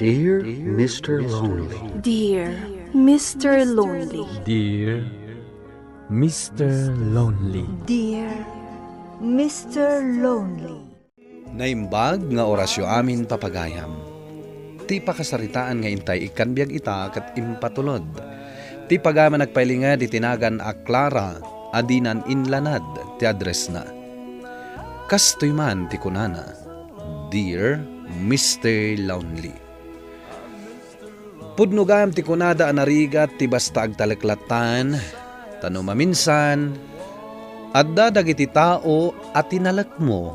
Dear Mr. Lonely. Dear Mr. Lonely. Dear Mr. Lonely. Dear Mr. Lonely. Naimbag nga orasyo amin papagayam. Ti pakasaritaan nga intay ikanbiag ita kat impatulod. Ti pagama nagpailinga di tinagan a Clara adinan inlanad ti address na. Kastoy man ti kunana, Dear Mr. Lonely. Pudnugam ti kunada anarigat ti basta agtalaklatan, tano maminsan, at dadagiti tao at tinalak mo,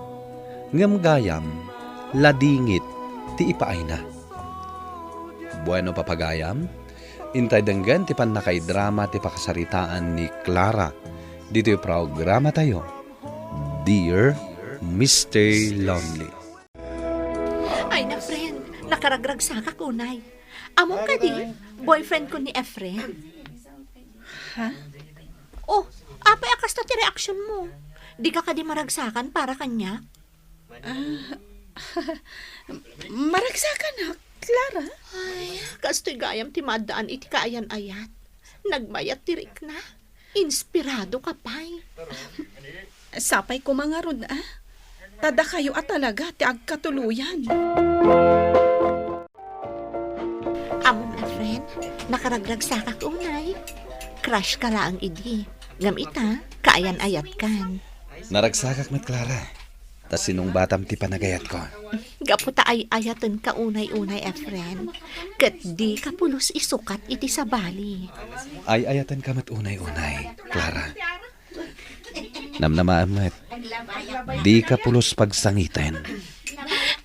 ngamgayam, ladingit, ti ipaay na. Bueno papagayam, intay denggan ti panakay drama ti pakasaritaan ni Clara. Dito yung programa tayo, Dear Mr. Lonely. Ay na, friend. Nakaragrag sa kakunay. Among ka di, boyfriend ko ni Efren. Ha? Oh, apay akas na ti reaction mo. Di ka di maragsakan para kanya? Maragsakan na, Clara. Ay, kastoy gayam ti madaan iti kaayan-ayat. Nagmayat tirik na. Inspirado ka pa'y. Sapay ko mga rod, Tada kayo talaga ti agkatuluyan. Among na, friend. Nakaragrag sa kakunay. Crush ka lang idi. Gamita, kaayan-ayat kan. Naragsakak met Clara. Tas sinong batam ti panagayat ko. Gaputa ay ayatan ka unay-unay, Efren. Kat di ka pulos isukat iti sa bali. Ay ayatan ka met unay-unay, Clara. Namnamaamet, di ka pulos pagsangitin.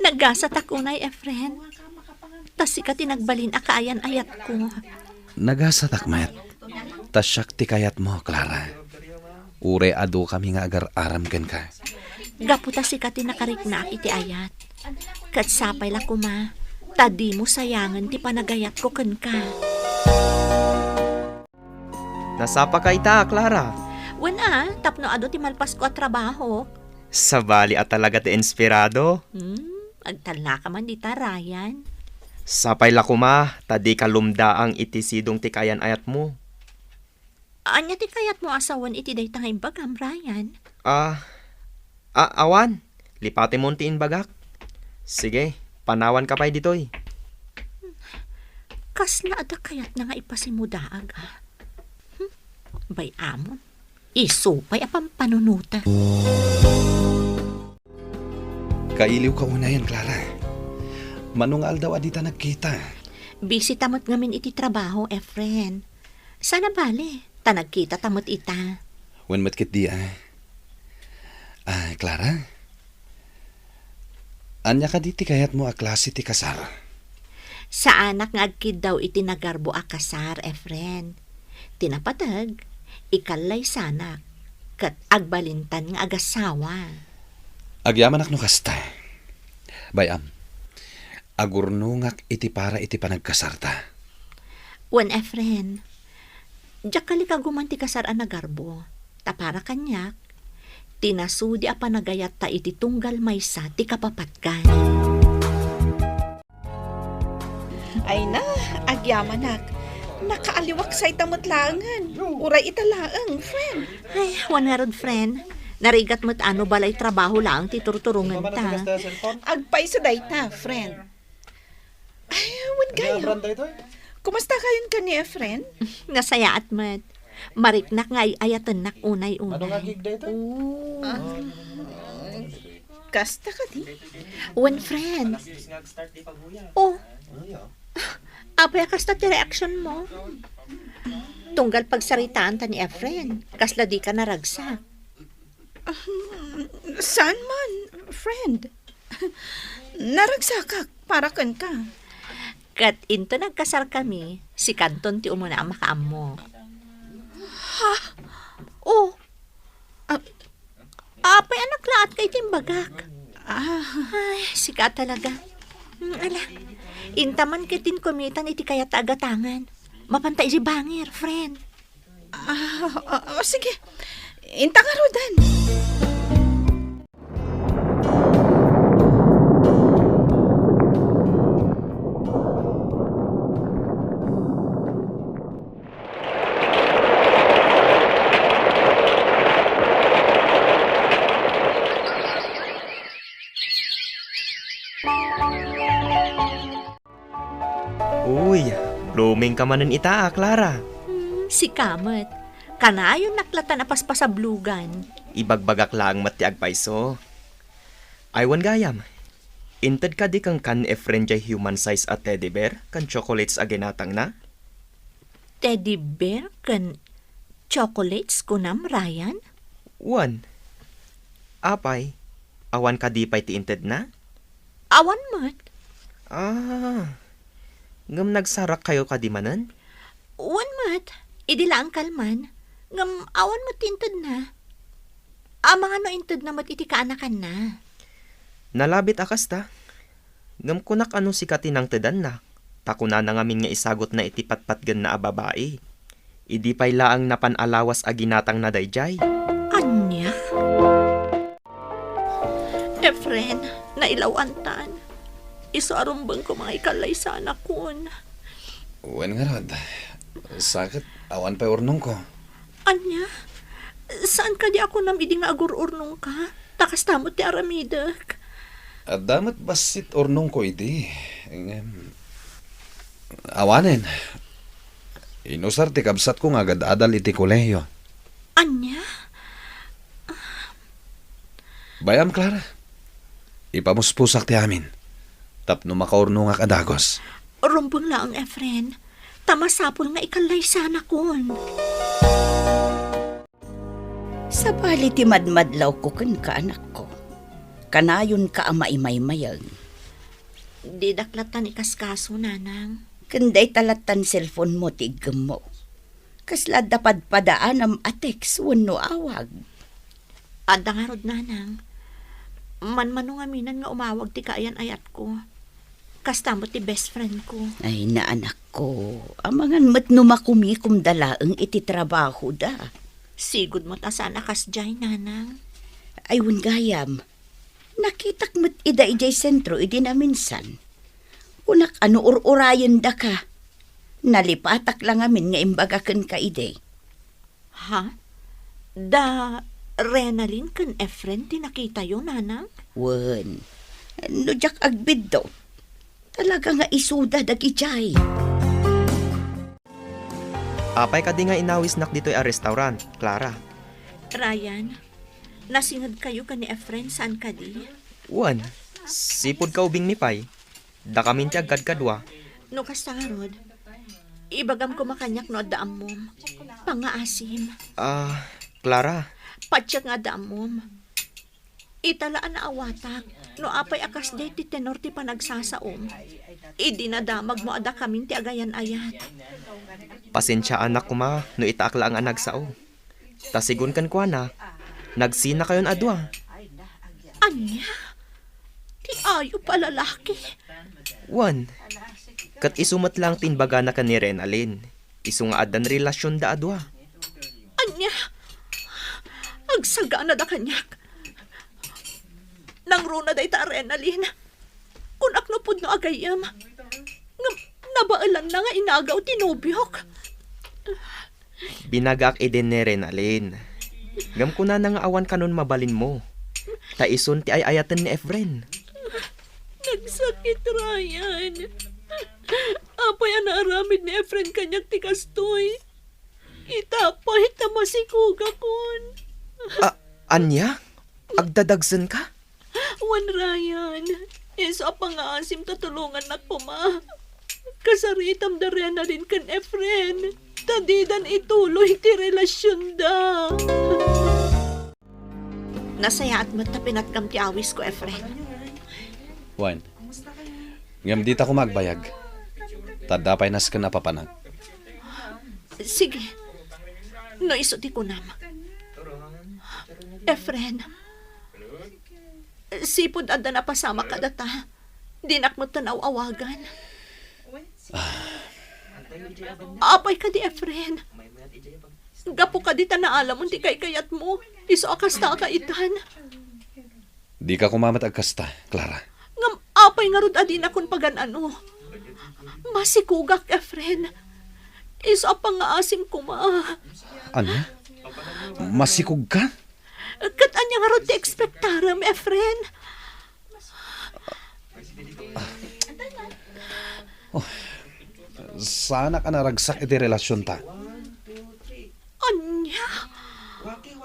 Naggasat akunay, Efren. Tas ka tinagbalin akaayan ayat ko. Nagasatakmet, tas siyak ti kayat mo, Clara. Ure ado kami nga agar-aram ken ka. Gaputa si ka tinakariknak iti ayat. Kat sapay la kuma, tadi mo sayangan ti panagayat ko ken ka. Nasapa ka ita, Clara. Wen tapno ado ti malpas ko at trabaho. Sa bali at talaga ti inspirado. Agtala ka man dita, Ryan. Sapay la kuma, tadi ka lumdaang iti sidong ti kayan ayat mo. Anya ti kayat mo asawan iti day tangay bagam, Ryan. Awan, lipati mo ti inbagak. Sige, panawan ka pa'y ditoy. Kasla ada kayat na nga ipasimudaag, Bay amon. Isupay apang panunutan. Kailiw ka unayan, Clara. Manungal daw adita nagkita. Busy tamot ngamin iti trabaho, Efren. Sana bale, nagkita tamot ita. When matkit di Clara? Anya ka diti kayat mo a klase ti kasar? Sa anak nga agkid daw iti nagarbo a kasar, Efren. Tinapatag, ikalay sanak, kat agbalintan nga agasawa. Agyaman ak no kasta. Bayam, agurnungak iti para iti panagkasarta. Wen, Efren, diyak kali ka gumanti kasar a nagarbo, tapara kanyak, tinasudi a panagayat ta iti tunggal maysa ti kapapatkan. Ay na, agyamanak. Nakaaliwak sa itamot laangan. Uray italaang, friend. Ay, wanarod, friend. Narigat mo't ano balay trabaho lang ti turturungan ta. Agpay sa dayta, friend. Ay, wan kayo. Kumasta kayon ka niya, friend? Nasaya at mat. Mariknak nga ayatan nak unay-unay. Ano nga gig dayto? Kasta ka di? Wan, friend. Oh. Apay kasta ti reaction mo. Tunggal pagsaritaan ta ni Efren. Kasla di ka naragsak. Saan man, friend? Naragsakak, para kan ka. Kat into nagkasar kami, si Kanton ti umuna ang makaam mo. Ha? Oh. Apay anak lahat kay timbagak. Ay, sika talaga. Ala, intaman kitin kumitan iti kaya tagatangan. Mapantay si bangir, friend. Sige, intang arudan. Uy, blooming ka manen ita, Clara. Si Kamat. Kanayon naklatan na paspasablugan. Ibagbagak lang mati agpaiso. Aywan gayam. Inted ka di kang kan Efren jay human size at teddy bear kan chocolates aginatang na? Teddy bear kan chocolates kunam, Ryan? Wan. Apay, awan ka di pa'y ti inted na? Awan mat. Ngam nagsarak kayo ka di manan? Wan mat. Idila ang kalman. Ngam awan mo tintod na. Mga no intod na mat iti kaanakan na. Nalabit akas ta. Ngam kunak ano si katinang tedan na. Takuna na ngamin nga isagot na iti patpatgan na ababae. Idi pa'y laang napanalawas aginatang na dayjay. Anya? Efren, nailawantan. Iso arumbang ko mga ikalay sa anak kun. Wen nga rod. Sakit, awan pa urnong ko. Anya? Saan ka di ako namidi nga agur-urnong ka? Takas tamot ti aramidak. At damat basit urnong ko iti. Awanin. Inusar ti kabsat ko nga agad-adal iti kolehiyo. Anya? Bayam, Clara. Ipamuspusak ti amin. Tapno makaurno nga kadagos. Rumbang lang, Efren. Tamasapol nga ikalay sana kun. Sa bali ti madmadlaw ko kan ka anak ko. Kanayon ka ama imaymayag. Di daklatan ikaskaso, nanang. Kanday talatan cellphone mo tigam mo. Kasla dapad padaan am atex wano awag. Adda nga rod, nanang. Manmanong aminan nga umawag ti kaayan ayat ko. Kastamot ti best friend ko. Ay na anak ko, amangan mat numakumikum dalaang iti trabaho da. Sigud mo ta sana kasjay, nanang. Ayun gayam, nakitak mat ida-ijay sentro idi na minsan. Kunak ano urayan da ka. Nalipatak lang amin nga imbagakan ka ide. Ha? Da Renalyn kan Efren ti nakita yun, nanang? Wen, no jak agbid do. Talaga nga isuda dagijay. Apay ka di nga inawis nak dito'y a restaurant, Clara. Ryan, nasingad kayo ka ni Efren, saan ka di? Wan, sipod ka ubing ni Pay. Da kamin ti agad kadwa. No kasarod, ibagam ko makanyak no daam mom. Pangaasim. Clara, Patsyak nga daam mom. Italaan na awatak, no apay akas day ti tenor ti panagsasaom. Idinadamag mo ada kaming ti agayan ayat. pasensya anak ko ma, no itaakla ang anag sao. Tasigon kan kwa na, nagsina kayon adwa. Anya? Ti ayo palalaki. Wan, kat isumat lang tinbaga na ka ni Renalyn. Isu nga adan relasyon da adwa. Anya? Agsaga na da kanyak. Nang runa day ta Renalyn. Kunak no pud no agayam. Nabaalan na nga inagaw tinubyok. Binagak eden ni Renalyn. Gam ko na nga awan kanon mabalin mo. Taison ti ay ayatan ni Efren. Nagsakit, Ryan. Apay ang naaramid ni Efren kanyak ti kastoy. Itapay tamasikuga kon. Anya? Agdadagsan ka? Wan, Ryan. Isa pa nga asim tatulungan na ko, ma. Kasaritam da Renalyn kan Efren. Tadidan ituloy ti relasyon da. Nasaya at matapinatgam ti awis ko, Efren. Wan, ngam di ta ko magbayag. Tadapay nas ka napapanag. Sige. No iso ti kunam. Efren. Sipod adda na pasama ka data. Dinak mo tanaw awagan. Apay ka di, Efren. Gapo ka di tanaalam mo, di kay kayat mo. Iso akasta ka itan. Di ka kumamat agkasta, Clara. Ngam apay nga rod adin akong paganano. Masikugak, Efren. Iso pa nga asim kuma. Ano? Masikog ka? Kat anya nga rod ti ekspektaram, Efren. Sana ka naragsak iti relasyon ta. Anya,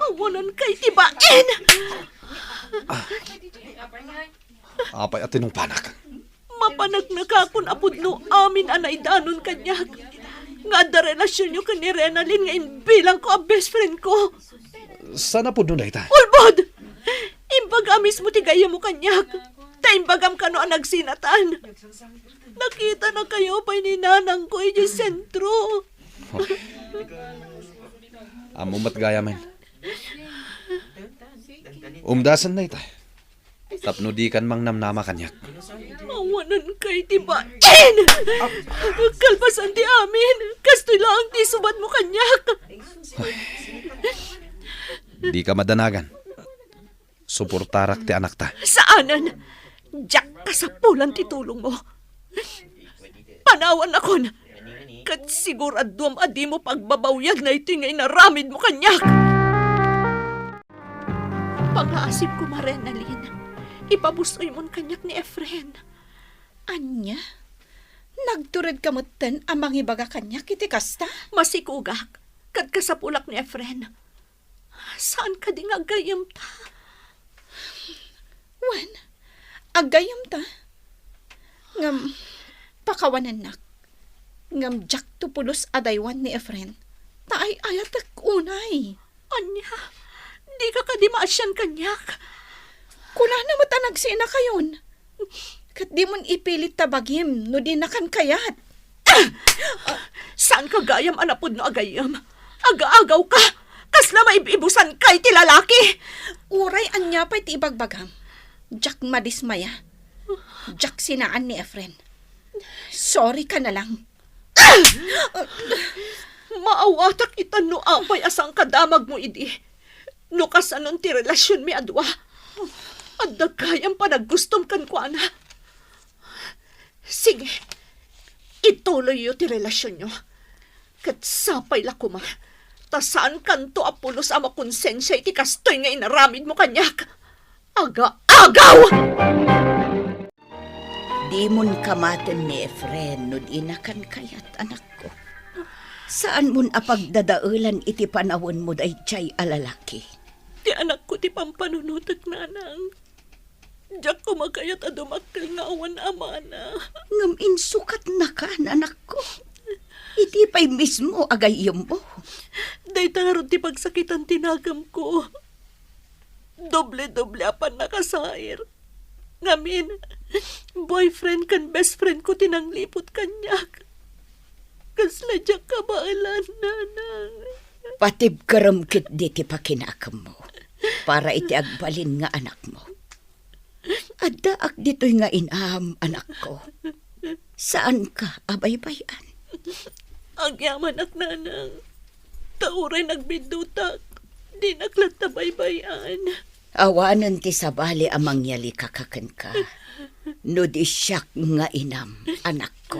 awanan kay tibain. Apay at tinong panak. Mapanag na kakon apudno amin anay danon kanyag. Nga da relasyon nyo ka ni Renalyn nga bilang ko ang best friend ko. Sana po doon ta. Ulbod! Imbaga mismo tigaya mo kanyag. Ta imbagam ka no ang nagsinatan. Nakita na kayo pa'y ninanang ko yung sentro. Amo matgaya men. Umdasan na ita. Tapno di kan mang namnama kanyak. Awanan kay tibain! Kalpasan ti amin. Kastoy lang ti subat mo kanyak. Di ka madanagan. Suportarak ti anak ta. Saanan? Diyak ka sa pulang titulong mo. Panawan akon. Kat siguradom adi mo pagbabawyag na ito ngay naramid mo kanyak. Pag-aasip ko Renalyn. Ipabusoy mon kanyak ni Efren. Anya? Nagtured kamutan amang ibaga kanyak iti kasta? Masikugak. Kad kasapulak ni Efren. Saan ka di nga gayam ta? Wan, agayam ta. Ngam, pakawanan nak. Ngam jak tupulos adaywan ni Efren. Taay ayat ak unay. Anya, di ka kadimaasyan kanyak. Kuna na matanagsin na kayon. Kat di mon ipilit tabagim, no di nakan kayat. Saan ka gayam anapod no agayam? Aga-agaw ka! Kasla maibibusan kay ti lalaki! Uray anya pa'y ti ibagbagam. Jak madismaya. Jak sinaan ni Efren. Sorry ka na lang. Maawatak itan no apay asang kadamag mo idi. No kasanon ti relasyon mi adwa. At dagkayang panagustom kan ko ana. Sige, ituloy yo ti relasyon nyo. Kat sapay lakuma. Ta saan kanto apulos ama konsensya iti kastoy nga inaramid mo kanyak. Aga-agaw! Di mon kamaten ni Efren no di nakan kayat anak ko. Saan mon apagdadaulan iti panawon mo day tiyay alalaki? Ti anak ko ti pampanunutak nanang. Diyak ko magkayat adumakil nga awan amana. Ngam insukat na ka, anak ko. Iti pa'y mismo agayom mo. Day tarot ti pagsakitan tinagam ko. Doble-doble apan nakasair. Ngamin, boyfriend kan best friend ko tinanglipot kanyak. Kasla diyak kabaalan, nanang. Patib karamkit di ti pakinakam mo. Para iti agbalin nga anak mo. Adda ak dito'y nga inam, anak ko. Saan ka, abay-bayan? Agyaman ak nanang. Tauray nagbidutak. Di naklat-tabay-bayan. Awanan ti sabali amang yali kakakan ka. No di siyak nga inam, anak ko.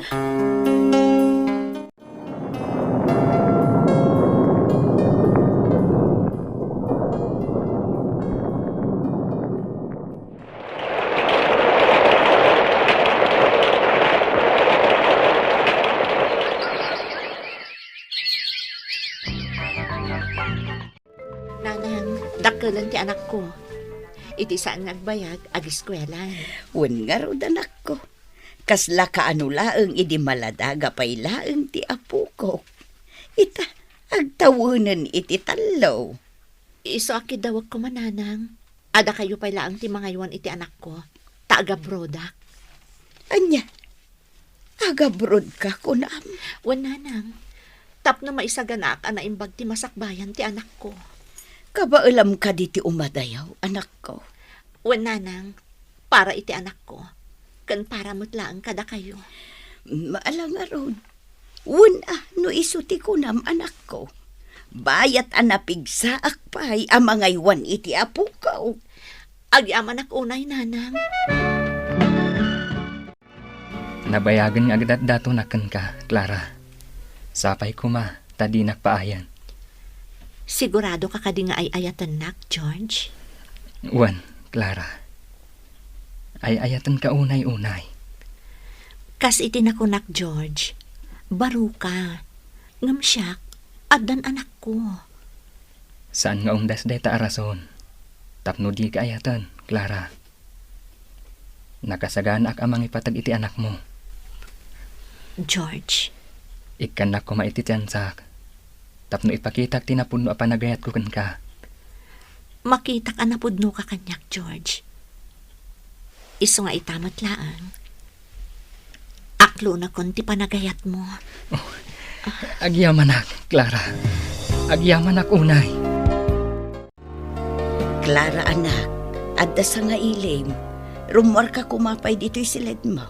Nanang, dakkelan ti anak ko. Iti saan nagbayag, ag-eskwela. Wen nga rod anak ko. Kasla kaano laeng idi maladaga pay laeng ti apo ko. Ita, agtawunan iti talaw. Iso akidawag ko mananang. Ada kayo pay laang ti mangaywan iti anak ko. Taga-brodak. Anya, agabrod ka kunam. Wan nanang. Tapno maisaganak ana imbag ti masakbayan ti anak ko. Kabaalam ka di ti umadayaw, anak ko. Wan nanang. Para iti anak ko. Kan para mutlaang kada kayo. Maalang arod. Wen no isuti kunam anak ko. Bayat anapig sa akpay amangaywan iti apo ko. Agyaman ak unay nanang. Nabayagan nga agdat dato naken ka, Clara. Sapay kuma, tadi nakpaayan. Sigurado ka kadi nga ay ayatan nak, George? Wan, Clara. Ay ayatan ka unay-unay. Kas iti nakunak, George. Baro ka. Ngam siyak, adan anak ko. Saan nga ungdas day ta arason? Tapno di ka ayatan, Clara. Nakasagaan ak amang ipatag iti anak mo. George, Ikan na ko maiti tiyansak. Tapno ipakitak tinapuno a panagayat ko kan ka. makita ka na pudno ka kanyak, George. Iso nga itamat laang. Aklo na konti panagayat mo. Agyaman ak, Clara. Agyaman ak unay. Clara anak, adda sa nga ilim. Rumor ka kumapay dito'y silid mo.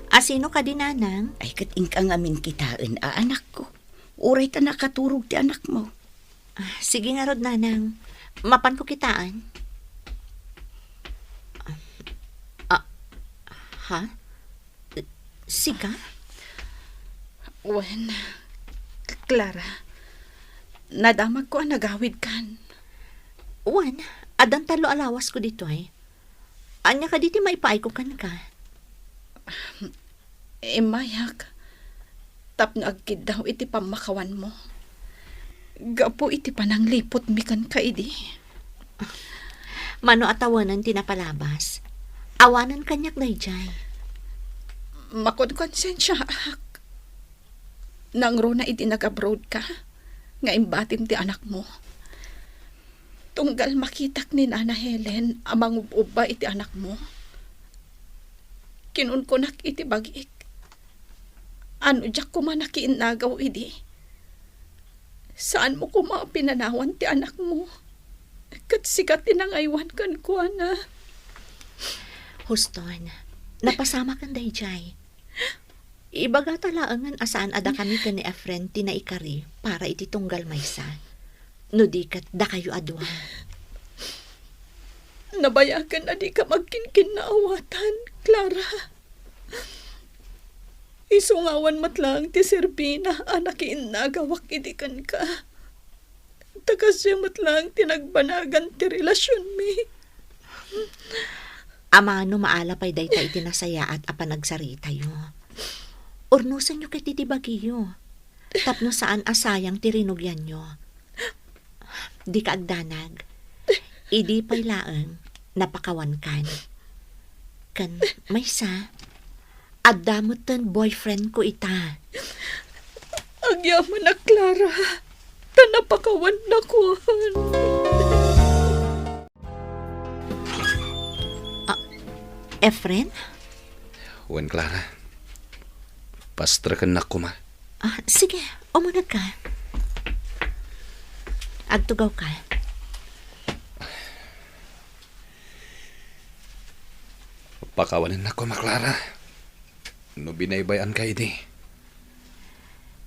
Asino ka dinanang? Ay kating ka ngamin kitaan anak ko. Uray ta nakaturog ti anak mo. Sige nga rod, nanang. Mapan ko kitaan. Ha? Siga? Wen, Clara, nadamag ko ang nagawid kan. Wan, adan talo alawas ko dito ay. Anya ka diti maipaay ko kan ka. Mayak, tapno agkid daw iti pamakawan mo. Gapo iti panang lipot mi kan ka idi. Mano atawanan tinapalabas. Awanan kanyak dayjay. Makod konsensya ak. Nangro na iti nag-abroad ka, nga imbatim ti anak mo. Tunggal makitak ni Nana Helen amang uba iti anak mo. Kinunkunak iti bagik. Ano jak ko man nakiinagaw idi? Saan mo ko pinanawan ti anak mo? Kat sikat tinangaywan kan ko na. Huston, napasama kan dayjay. Ibaga talaangan asaan ada kami ka ni Efren tinaikari para iti tunggal maysa. No di kat da kayo adwa. Nabayagan na di ka magkinkin na awatan, Clara. Isungawan matlang ti Serbina anak inagawak idikan ka. Tagasya matlang tinagbanagan ti relasyon mi. Amano maalapay dayta iti nasaya at apanagsarita yo. Ornusan nyo kay titibagiyo. Tapno saan asayang tirinugyan nyo. Di ka agdanag. Idi pa'y laang napakawan kan. Kan maysa, adamot tan boyfriend ko ita. Agyaman na, Clara. Tanapakawan na ko. Efren? Wen, Clara. Pastra ka na ko, ma. Sige, umunag ka. Agtugaw ka. Pakawanin na ko, ma, Clara. No binaybayan ka, idi.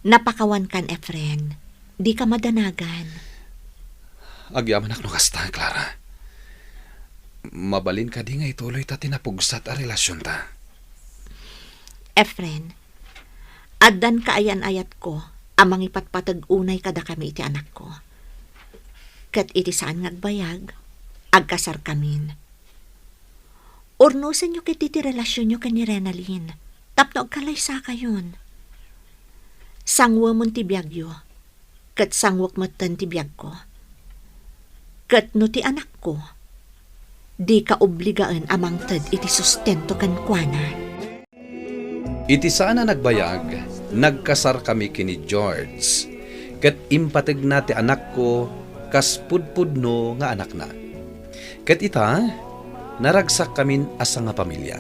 Napakawan kan, Efren. Di ka madanagan. Agyaman ak no kasta, Clara. Mabalin ka di nga ituloy ta tinapugsat a relasyon ta. Efren, addan kaayan-ayat ko, amang ipatpatag unay kada kami iti anak ko. Kat iti saan ngagbayag, agkasar kamin. Ornusan nyo kit iti relasyon nyo kan ni Renalyn, tapno agkalaysa kayon. Sangwa mon ti biyagyo, kat sangwak matan ti biyag ko. Kat no ti anak ko, di ka obligaan amang tad iti sustento kan kuana. Iti sana nagbayag, nagkasar kami kini George. Kat impateg na ti anak ko, kas pudpudno nga anak na. Kat ita, naragsak kamin asa nga pamilya.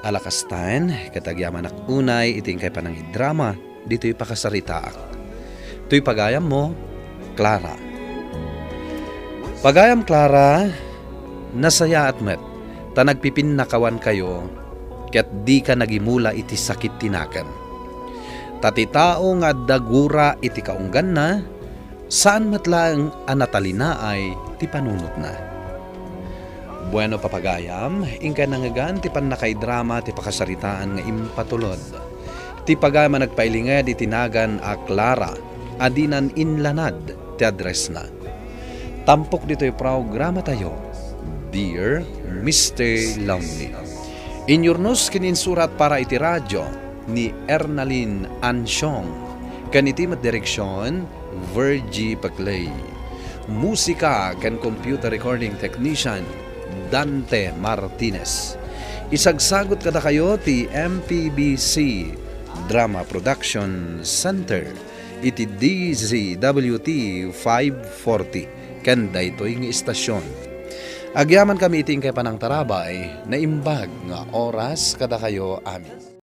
Alakastan, katagyaman ak unay, iting kay panang drama, dito'y pakasaritaak. To'y pagayam mo, Clara. Pagayam, Clara, nasaya at met, ta nagpipinakawan kayo, kaya't di ka nagimula iti sakit tinakan. Tati tao nga dagura iti kaunggan na, saan matlang anatalina ay ti panunot na. Bueno papagayam, ingka nangagan ti panakaidrama ti pakasaritaan nga impatulod. Ti pagayam nagpailingad itinagan a Clara, adinan inlanad ti address na. Tampok dito'y programa tayo, Dear Mr. Lonely. Inyornos kininsurat para iti radyo, ni Ernalyn Ansyong. Kanitimat direksyon, Virgie Paclay. Musika kan computer recording technician, Dante Martinez. Isagsagot kada kayo ti MPBC Drama Production Center iti DZWT 540 ken daytoy nga istasyon. Agyaman kami iting kay panang tarabay na imbag nga oras kada kayo amin.